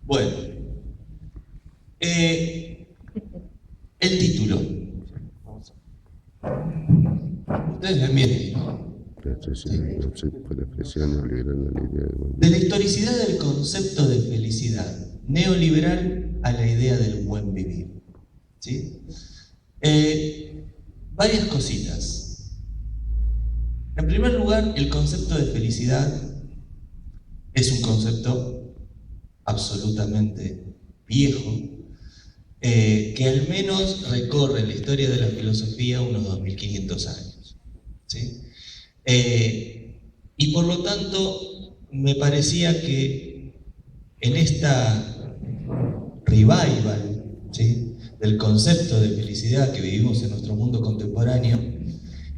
Bueno, el título. Ustedes ven bien, ¿no? El concepto de felicidad neoliberal a la idea de buen vivir. De la historicidad del concepto de felicidad neoliberal a la idea del buen vivir. ¿Sí? Varias cositas. En primer lugar, el concepto de felicidad es un concepto absolutamente viejo, que al menos recorre la historia de la filosofía unos 2500 años. ¿Sí? Y por lo tanto, me parecía que en esta revival, ¿sí?, del concepto de felicidad que vivimos en nuestro mundo contemporáneo,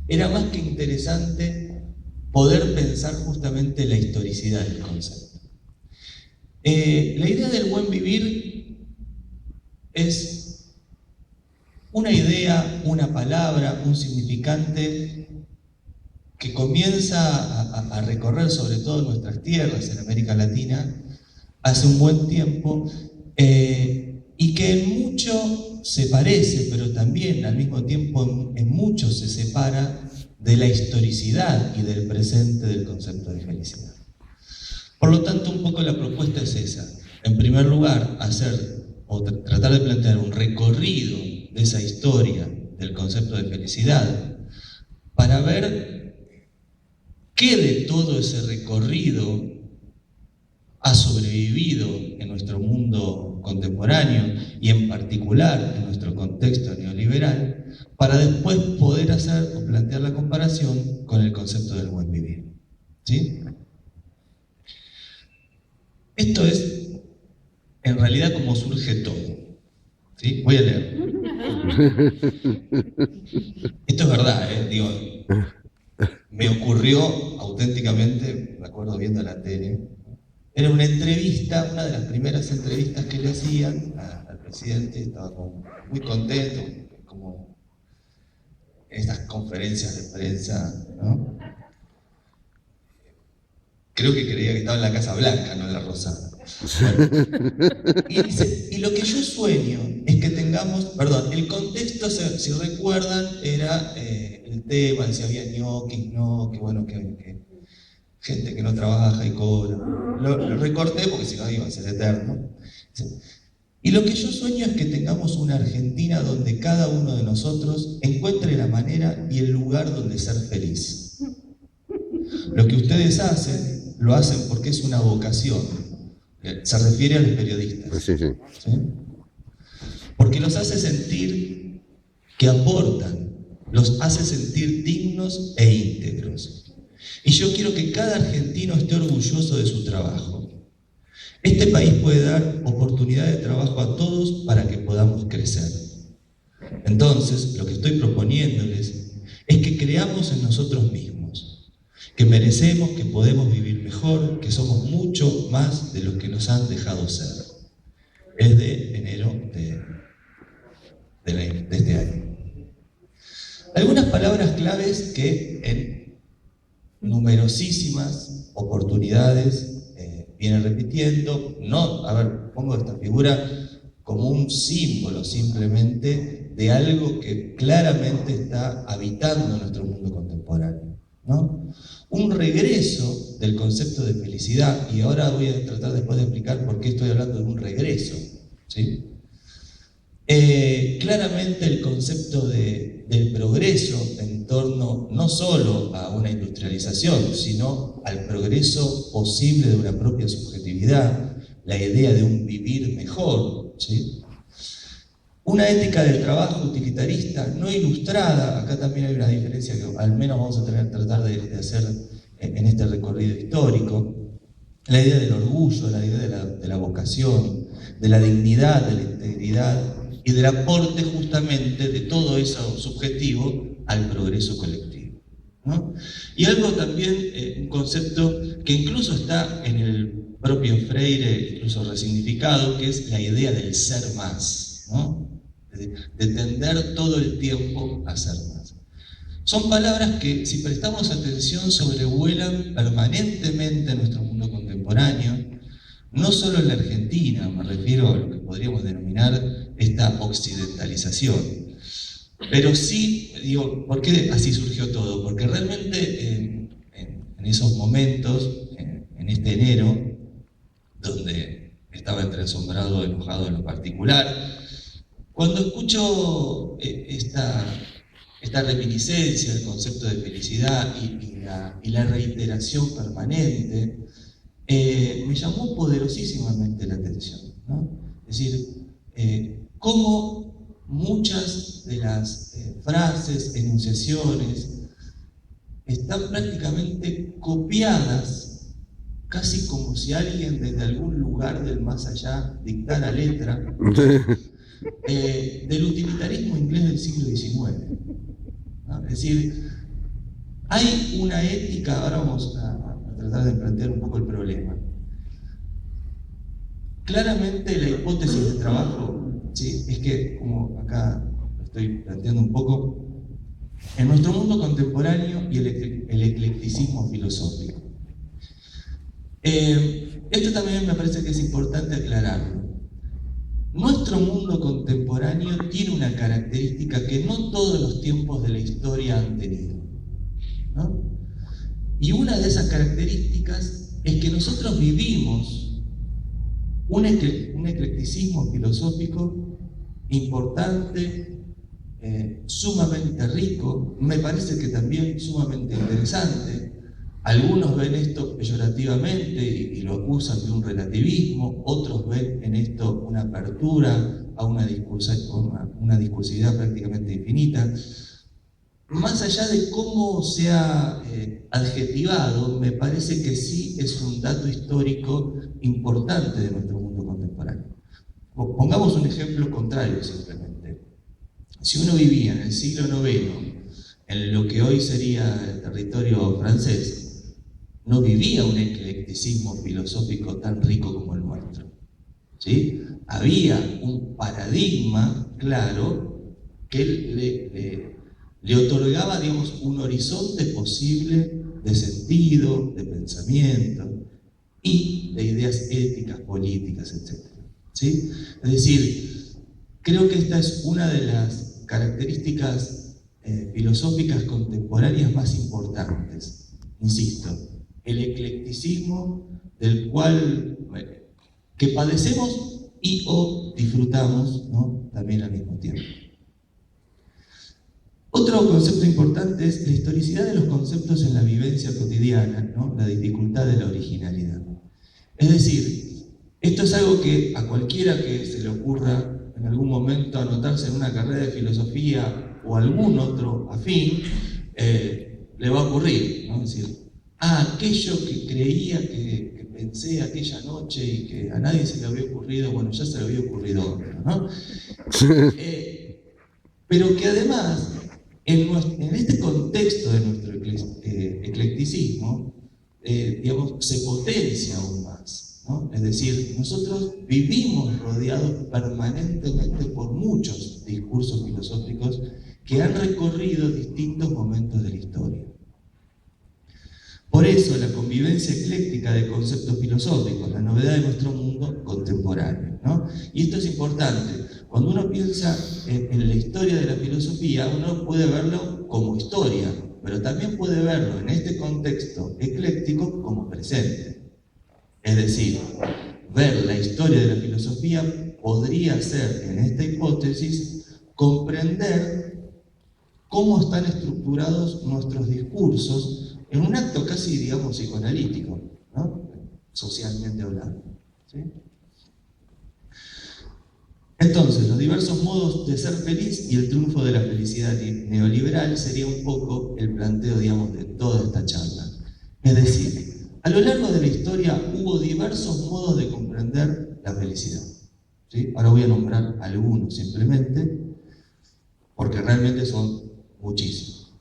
era más que interesante poder pensar justamente la historicidad del concepto. La idea del buen vivir es una idea, una palabra, un significante que comienza a recorrer sobre todo nuestras tierras en América Latina hace un buen tiempo, y que en mucho se parece, pero también al mismo tiempo en mucho se separa de la historicidad y del presente del concepto de felicidad. Por lo tanto, un poco la propuesta es esa. En primer lugar, tratar de plantear un recorrido de esa historia del concepto de felicidad para ver qué de todo ese recorrido ha sobrevivido en nuestro mundo contemporáneo y en particular en nuestro contexto neoliberal, para después poder hacer o plantear la comparación con el concepto del buen vivir. ¿Sí? Esto es, en realidad, como surge todo. ¿Sí? Voy a leer. Esto es verdad, digo, me ocurrió auténticamente, me acuerdo viendo la tele. Era una entrevista, una de las primeras entrevistas que le hacían al presidente, estaba como muy contento, como en estas conferencias de prensa, ¿no? Creo que creía que estaba en la Casa Blanca, no en la Rosada. Bueno, y dice, y lo que yo sueño es que tengamos, perdón, el contexto, si recuerdan, era el tema de si había ñoquis, no, que bueno, que gente que no trabaja y cobra. Lo recorté porque si no iba a ser eterno. Y lo que yo sueño es que tengamos una Argentina donde cada uno de nosotros encuentre la manera y el lugar donde ser feliz. Lo que ustedes hacen, lo hacen porque es una vocación. Se refiere a los periodistas. Sí. ¿Sí? Porque los hace sentir que aportan, los hace sentir dignos e íntegros. Y yo quiero que cada argentino esté orgulloso de su trabajo. Este país puede dar oportunidad de trabajo a todos para que podamos crecer. Entonces, lo que estoy proponiéndoles es que creamos en nosotros mismos, que merecemos, que podemos vivir mejor, que somos mucho más de lo que nos han dejado ser. Es de enero de este año. Algunas palabras claves que en numerosísimas oportunidades viene repitiendo, no, a ver, pongo esta figura como un símbolo simplemente de algo que claramente está habitando nuestro mundo contemporáneo, ¿no? Un regreso del concepto de felicidad, y ahora voy a tratar después de explicar por qué estoy hablando de un regreso, ¿sí? Claramente el concepto del progreso en torno no solo a una industrialización, sino al progreso posible de una propia subjetividad, la idea de un vivir mejor, ¿sí? Una ética del trabajo utilitarista, no ilustrada, acá también hay una diferencia que al menos vamos a tratar de hacer en este recorrido histórico, la idea del orgullo, la idea de la vocación, de la dignidad, de la integridad, y del aporte justamente de todo eso subjetivo al progreso colectivo, ¿no? Y algo también, un concepto que incluso está en el propio Freire, incluso resignificado, que es la idea del ser más, ¿no? De tender todo el tiempo a ser más. Son palabras que, si prestamos atención, sobrevuelan permanentemente nuestro mundo contemporáneo, no solo en la Argentina, me refiero a lo que podríamos denominar esta occidentalización, pero sí, digo, ¿por qué así surgió todo? Porque realmente en esos momentos, en este enero, donde estaba entre asombrado, enojado en lo particular, cuando escucho esta reminiscencia del concepto de felicidad y la reiteración permanente, me llamó poderosísimamente la atención, ¿no? Es decir, cómo muchas de las frases, enunciaciones, están prácticamente copiadas, casi como si alguien desde algún lugar del más allá dictara letra, del utilitarismo inglés del siglo XIX, ¿no? Es decir, hay una ética, ahora vamos a tratar de plantear un poco el problema. Claramente la hipótesis de trabajo, ¿sí?, es que, como acá lo estoy planteando un poco, en nuestro mundo contemporáneo y el eclecticismo filosófico. Esto también me parece que es importante aclararlo. Nuestro mundo contemporáneo tiene una característica que no todos los tiempos de la historia han tenido, ¿no? Y una de esas características es que nosotros vivimos un eclecticismo filosófico importante, sumamente rico, me parece que también sumamente interesante. Algunos ven esto peyorativamente y lo acusan de un relativismo, otros ven en esto una apertura a una discursividad prácticamente infinita. Más allá de cómo sea adjetivado, me parece que sí es un dato histórico importante de nuestro mundo contemporáneo. Pongamos un ejemplo contrario simplemente. Si uno vivía en el siglo IX, en lo que hoy sería el territorio francés, no vivía un eclecticismo filosófico tan rico como el nuestro, ¿sí? Había un paradigma claro que le otorgaba, digamos, un horizonte posible de sentido, de pensamiento y de ideas éticas, políticas, etc. ¿Sí? Es decir, creo que esta es una de las características filosóficas contemporáneas más importantes. Insisto, el eclecticismo del cual que padecemos y o disfrutamos, ¿no?, también al mismo tiempo. Otro concepto importante es la historicidad de los conceptos en la vivencia cotidiana, ¿no?, la dificultad de la originalidad. Es decir, esto es algo que a cualquiera que se le ocurra en algún momento anotarse en una carrera de filosofía o algún otro afín, le va a ocurrir, ¿no? Es decir, aquello que creía, que pensé aquella noche y que a nadie se le había ocurrido, bueno, ya se le había ocurrido otro, ¿no? Pero que además, en este contexto de nuestro eclecticismo, digamos, se potencia aún más, ¿no? Es decir, nosotros vivimos rodeados permanentemente por muchos discursos filosóficos que han recorrido distintos momentos de la historia. Por eso la convivencia ecléctica de conceptos filosóficos, la novedad de nuestro mundo contemporáneo, ¿no? Y esto es importante. Cuando uno piensa en la historia de la filosofía, uno puede verlo como historia, pero también puede verlo en este contexto ecléctico como presente. Es decir, ver la historia de la filosofía podría ser, en esta hipótesis, comprender cómo están estructurados nuestros discursos en un acto casi, digamos, psicoanalítico, ¿no?, socialmente hablando, ¿sí? Entonces, los diversos modos de ser feliz y el triunfo de la felicidad neoliberal sería un poco el planteo, digamos, de toda esta charla. Es decir, a lo largo de la historia hubo diversos modos de comprender la felicidad, ¿sí? Ahora voy a nombrar algunos simplemente, porque realmente son muchísimos.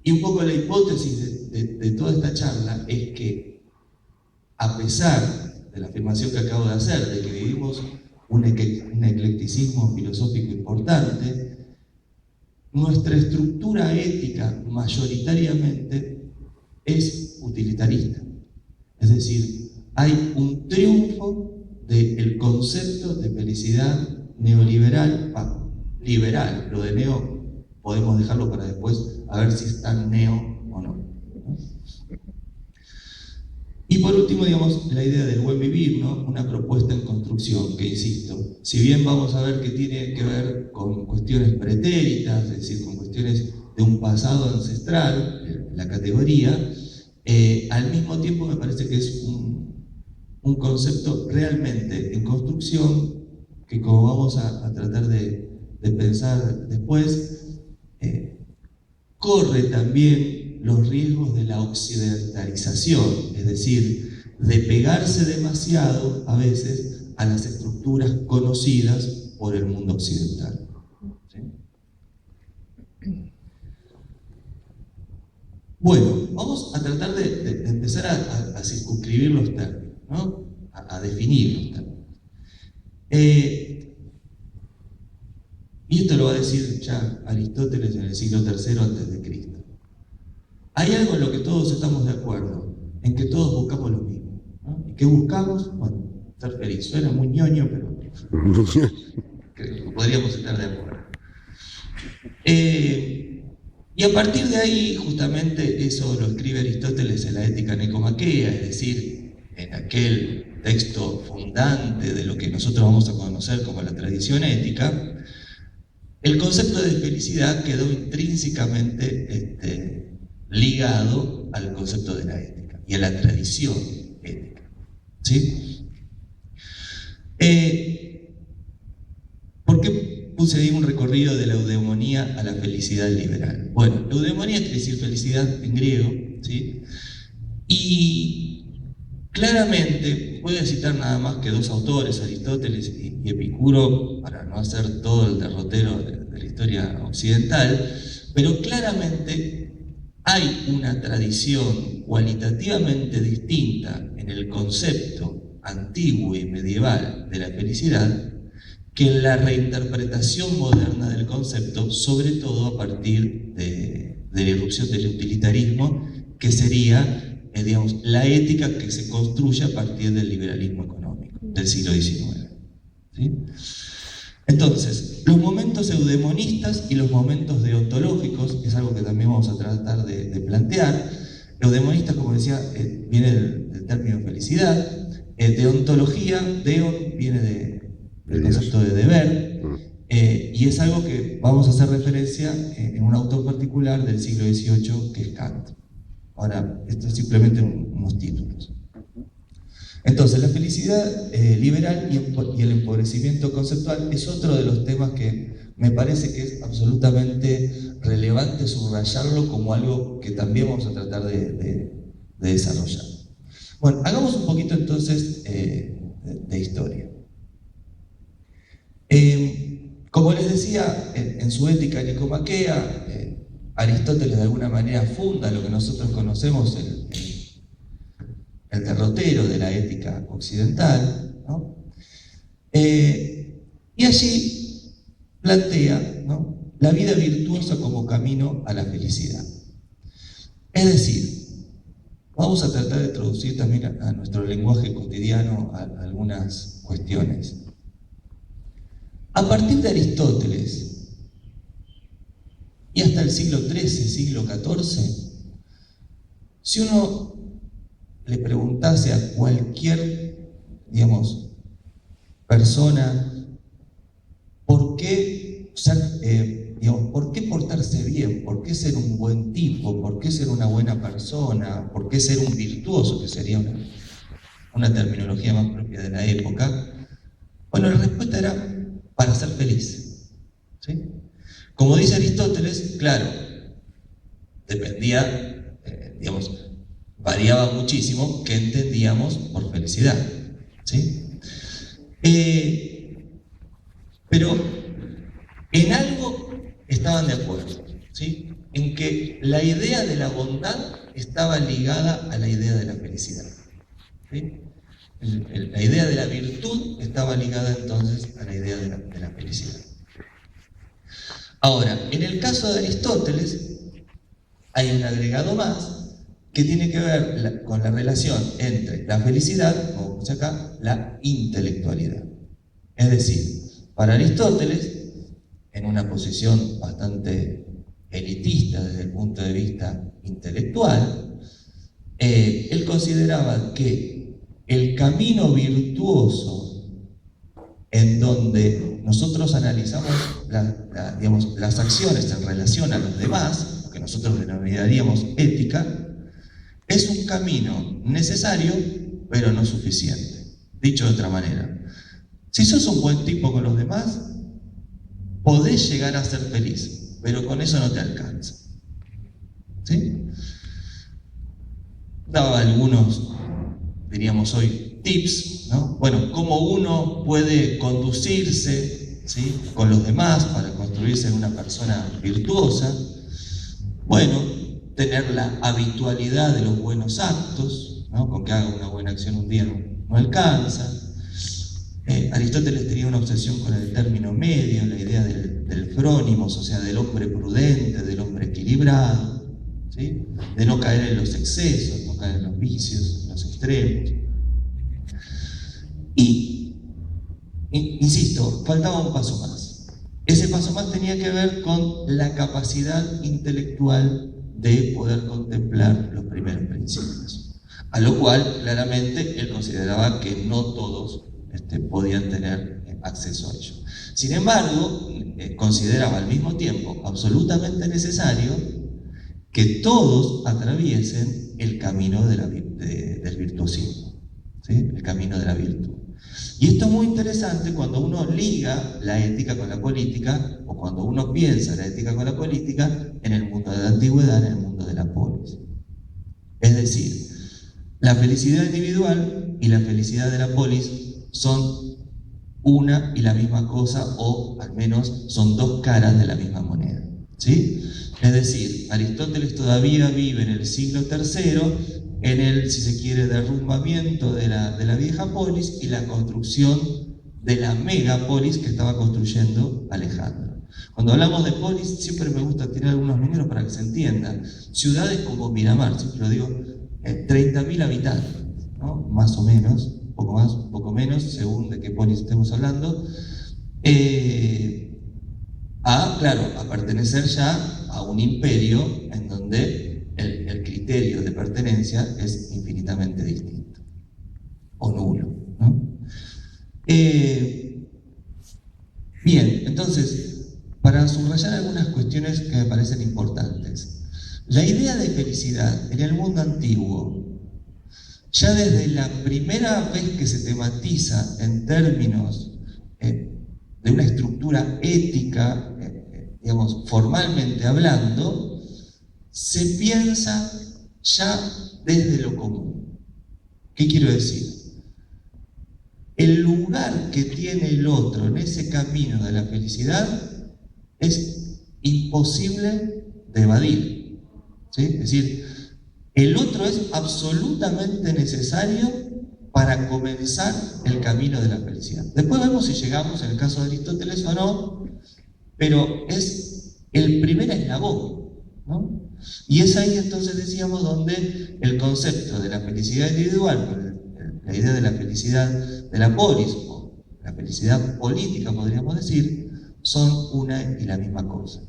Y un poco la hipótesis de toda esta charla es que, a pesar de la afirmación que acabo de hacer, de que vivimos un eclecticismo filosófico importante, nuestra estructura ética mayoritariamente es utilitarista. Es Es decir, hay un triunfo del concepto de felicidad neoliberal, liberal. Lo de neo podemos dejarlo para después, a ver si es tan neo o no. Y por último, digamos, la idea del buen vivir, ¿no? Una propuesta en construcción, que insisto, si bien vamos a ver que tiene que ver con cuestiones pretéritas, es decir, con cuestiones de un pasado ancestral, la categoría, al mismo tiempo me parece que es un concepto realmente en construcción, que como vamos a tratar de pensar después, corre también los riesgos de la occidentalización, es decir, de pegarse demasiado a veces a las estructuras conocidas por el mundo occidental. ¿Sí? Bueno, vamos a tratar de empezar a circunscribir los términos, ¿no? A definir los términos. Y esto lo va a decir ya Aristóteles en el siglo III a.C. Hay algo en lo que todos estamos de acuerdo, en que todos buscamos lo mismo, ¿no? ¿Y qué buscamos? Bueno, ser feliz. Suena muy ñoño, pero podríamos estar de acuerdo. Y a partir de ahí, justamente, eso lo escribe Aristóteles en la Ética Nicomaquea, es decir, en aquel texto fundante de lo que nosotros vamos a conocer como la tradición ética. El concepto de felicidad quedó intrínsecamente ligado al concepto de la ética y a la tradición ética. ¿Sí? ¿Por qué puse ahí un recorrido de la eudemonía a la felicidad liberal? Bueno, eudemonía quiere decir felicidad en griego, ¿sí? Y claramente, voy a citar nada más que dos autores, Aristóteles y Epicuro, para no hacer todo el derrotero de la historia occidental, pero claramente hay una tradición cualitativamente distinta en el concepto antiguo y medieval de la felicidad que en la reinterpretación moderna del concepto, sobre todo a partir de la irrupción del utilitarismo, que sería, digamos, la ética que se construye a partir del liberalismo económico del siglo XIX. ¿Sí? Entonces, los momentos eudemonistas y los momentos deontológicos, que es algo que también vamos a tratar de plantear. Eudemonistas, como decía, viene del término felicidad. Deontología, deon, viene del concepto de deber, y es algo que vamos a hacer referencia en un autor particular del siglo XVIII, que es Kant. Ahora, esto es simplemente unos títulos. Entonces, la felicidad liberal y el empobrecimiento conceptual es otro de los temas que me parece que es absolutamente relevante subrayarlo como algo que también vamos a tratar de desarrollar. Bueno, hagamos un poquito entonces de historia. Como les decía, en su Ética Nicomaquea, Aristóteles de alguna manera funda lo que nosotros conocemos el derrotero de la ética occidental, ¿no? Y allí plantea, ¿no?, la vida virtuosa como camino a la felicidad. Es decir, vamos a tratar de traducir también a nuestro lenguaje cotidiano algunas cuestiones. A partir de Aristóteles y hasta el siglo XIII, siglo XIV, si uno le preguntase a cualquier, digamos, persona por qué ¿por qué portarse bien? ¿Por qué ser un buen tipo? ¿Por qué ser una buena persona? ¿Por qué ser un virtuoso? Que sería una terminología más propia de la época. Bueno, la respuesta era para ser feliz. ¿Sí? Como dice Aristóteles, claro, dependía, variaba muchísimo qué entendíamos por felicidad. ¿Sí? Pero en algo estaban de acuerdo, ¿sí? En que la idea de la bondad estaba ligada a la idea de la felicidad. ¿Sí? La idea de la virtud estaba ligada entonces a la idea de la felicidad. Ahora, en el caso de Aristóteles, hay un agregado más, que tiene que ver con la relación entre la felicidad, como puse acá, la intelectualidad. Es decir, para Aristóteles, en una posición bastante elitista desde el punto de vista intelectual, él consideraba que el camino virtuoso en donde nosotros analizamos las acciones en relación a los demás, lo que nosotros denominaríamos ética, es un camino necesario, pero no suficiente. Dicho de otra manera, si sos un buen tipo con los demás, podés llegar a ser feliz, pero con eso no te alcanza. ¿Sí? Daba algunos, diríamos hoy, tips, ¿no? Bueno, cómo uno puede conducirse, ¿sí?, con los demás para construirse en una persona virtuosa. Bueno, tener la habitualidad de los buenos actos, ¿no? Con que haga una buena acción un día no alcanza. Aristóteles tenía una obsesión con el término medio, la idea del frónimos, o sea, del hombre prudente, del hombre equilibrado, ¿sí?, de no caer en los excesos, no caer en los vicios, en los extremos. Y, insisto, faltaba un paso más. Ese paso más tenía que ver con la capacidad intelectual de poder contemplar los primeros principios, a lo cual claramente él consideraba que no todos podían tener acceso a ello. Sin embargo, consideraba al mismo tiempo absolutamente necesario que todos atraviesen el camino del virtuosismo, ¿sí?, el camino de la virtud. Y esto es muy interesante cuando uno liga la ética con la política, o cuando uno piensa la ética con la política en el mundo de la antigüedad, en el mundo de la polis. Es decir, la felicidad individual y la felicidad de la polis son una y la misma cosa, o al menos son dos caras de la misma moneda, ¿sí? Es decir, Aristóteles todavía vive en el siglo III, en el, si se quiere, derrumbamiento de la vieja polis y la construcción de la megapolis que estaba construyendo Alejandro. Cuando hablamos de polis, siempre me gusta tirar algunos números para que se entienda. Ciudades como Miramar, siempre lo digo, 30.000 habitantes, ¿no?, más o menos, un poco más, un poco menos, según de qué polis estemos hablando, a pertenecer ya a un imperio en donde el criterio de pertenencia es infinitamente distinto, o nulo, ¿no? Bien, entonces, para subrayar algunas cuestiones que me parecen importantes, la idea de felicidad en el mundo antiguo, ya desde la primera vez que se tematiza en términos de una estructura ética, digamos, formalmente hablando, se piensa ya desde lo común. ¿Qué quiero decir? El lugar que tiene el otro en ese camino de la felicidad es imposible de evadir, ¿sí? Es decir, el otro es absolutamente necesario para comenzar el camino de la felicidad. Después vemos si llegamos, en el caso de Aristóteles o no, pero es el primer eslabón, ¿no? Y es ahí entonces, decíamos, donde el concepto de la felicidad individual, la idea de la felicidad de la polis, o la felicidad política, podríamos decir, son una y la misma cosa.